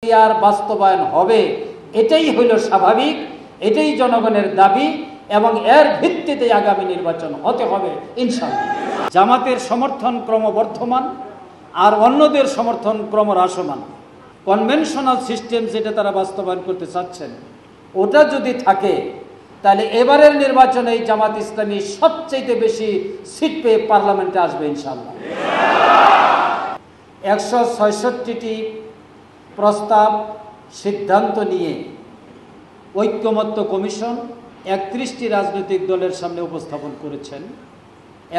PR বাস্তবায়ন হবে, এটাই হইল স্বাভাবিক, এটাই জনগণের দাবি এবং এর ভিত্তিতে আগামী নির্বাচন হতে হবে ইনশাআল্লাহ। জামাতের সমর্থন ক্রমবর্ধমান আর অন্যদের সমর্থন ক্রমহ্রাসমান। কনভেনশনাল সিস্টেম যেটা তারা বাস্তবায়ন করতে চাচ্ছেন, ওটা যদি থাকে তাহলে এবারের নির্বাচনে জামাত ইসলামী সবচেয়ে বেশি সিট পেয়ে পার্লামেন্টে আসবে ইনশাআল্লাহ। 166টি প্রস্তাব সিদ্ধান্ত নিয়ে ঐক্যমত্য কমিশন 31টি রাজনৈতিক দলের সামনে উপস্থাপন করেছেন।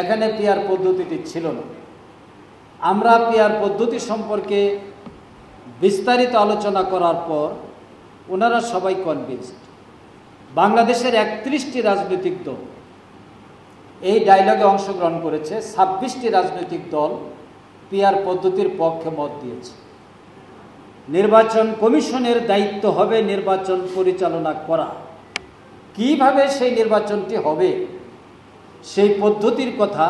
এখানে পিআর পদ্ধতিটি ছিল না। আমরা পিআর পদ্ধতি সম্পর্কে বিস্তারিত আলোচনা করার পর ওনারা সবাই কনভিন্সড। বাংলাদেশের 31টি রাজনৈতিক দল এই ডায়লগে অংশগ্রহণ করেছে। 26টি রাজনৈতিক দল পিআর পদ্ধতির পক্ষে মত দিয়েছে। নির্বাচন কমিশনের দায়িত্ব হবে নির্বাচন পরিচালনা করা। কিভাবে সেই নির্বাচনটি হবে সেই পদ্ধতির কথা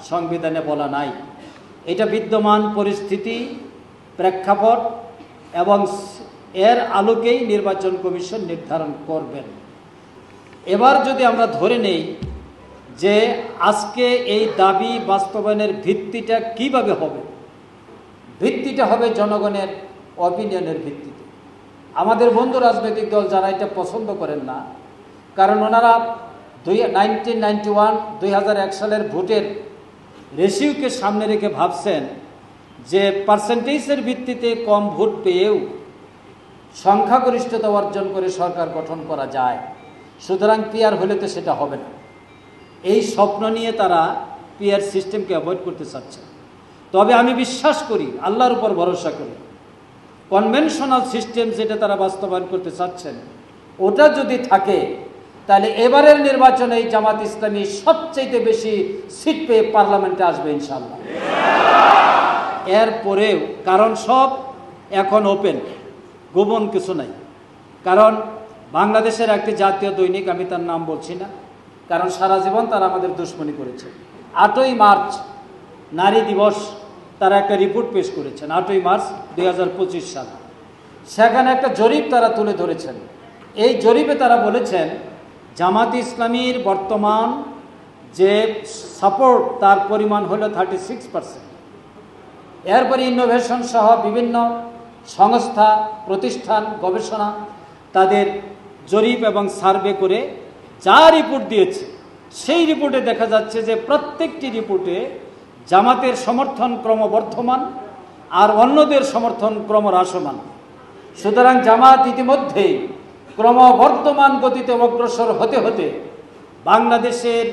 সংবিধানে বলা নাই। এটা বিদ্যমান পরিস্থিতি, প্রেক্ষাপট এবং এর আলোকেই নির্বাচন কমিশন নির্ধারণ করবেন। এবার যদি আমরা ধরে নেই যে আজকে এই দাবি বাস্তবায়নের ভিত্তিটা কিভাবে হবে, ভিত্তিটা হবে জনগণের অপিনিয়নের ভিত্তিতে। আমাদের বন্ধু রাজনৈতিক দল যারা এটা পছন্দ করেন না, কারণ ওনারা 2001 সালের ভোটের রেশিওকে সামনে রেখে ভাবছেন যে পার্সেন্টেজের ভিত্তিতে কম ভোট পেয়েও সংখ্যাগরিষ্ঠতা অর্জন করে সরকার গঠন করা যায়, সুতরাং পিআর হলে তো সেটা হবে না। এই স্বপ্ন নিয়ে তারা পিআর সিস্টেমকে অ্যাভয়েড করতে চাচ্ছে। তবে আমি বিশ্বাস করি, আল্লাহর উপর ভরসা করি, কনভেনশনাল সিস্টেম যেটা তারা বাস্তবায়ন করতে চাচ্ছেন, ওটা যদি থাকে তাহলে এবারের নির্বাচনে জামাত ইসলামী সবচেয়ে বেশি সিট পেয়ে পার্লামেন্টে আসবে ইনশাআল্লাহ। এরপরেও কারণ সব এখন ওপেন, গোপন কিছু নাই। কারণ বাংলাদেশের একটি জাতীয় দৈনিক, আমি তার নাম বলছি না কারণ সারা জীবন তারা আমাদের দুশ্মনী করেছে, 8ই মার্চ নারী দিবস তারা একটা রিপোর্ট পেশ করেছেন 8ই মার্চ 2025 সাল। সেখানে একটা জরিপ তারা তুলে ধরেছেন। এই জরিপে তারা বলেছেন জামাত ইসলামীর বর্তমান যে সাপোর্ট তার পরিমাণ হলো 36%। এরপরে ইনোভেশন সহ বিভিন্ন সংস্থা, প্রতিষ্ঠান, গবেষণা তাদের জরিপ এবং সার্ভে করে যা রিপোর্ট দিয়েছে, সেই রিপোর্টে দেখা যাচ্ছে যে প্রত্যেকটি রিপোর্টে জামাতের সমর্থন ক্রমবর্ধমান আর অন্যদের সমর্থন ক্রমহ্রাসমান। সুতরাং জামাত ইতিমধ্যেই ক্রমবর্ধমান গতিতে অগ্রসর হতে হতে বাংলাদেশের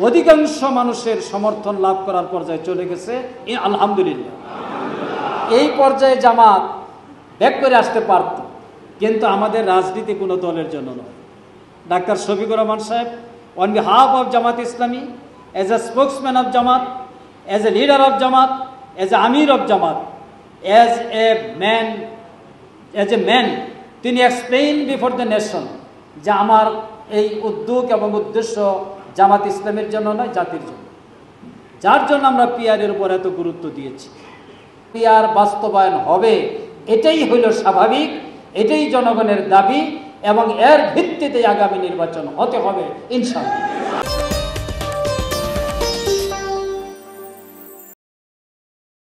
অধিকাংশ মানুষের সমর্থন লাভ করার পর্যায়ে চলে গেছে আলহামদুলিল্লাহ। এই পর্যায়ে জামাত ব্যাক করে আসতে পারত, কিন্তু আমাদের রাজনীতি কোনো দলের জন্য নয়। ডাক্তার শফিকুর রহমান সাহেব on behalf of Jamaat Islami, as a spokesman of Jamaat, as a leader of Jamaat, as a Amir of Jamaat, as a man, তিনি এক্সপ্লেইন বিফোর দ্য নেশন যে আমার এই উদ্যোগ এবং উদ্দেশ্য জামাত ইসলামের জন্য নয়, জাতির জন্য, যার জন্য আমরা পিআরের উপর এত গুরুত্ব দিয়েছি। পিআর বাস্তবায়ন হবে, এটাই হইল স্বাভাবিক, এটাই জনগণের দাবি এবং এর ভিত্তিতে আগামী নির্বাচন হতে হবে ইনশাআল্লাহ।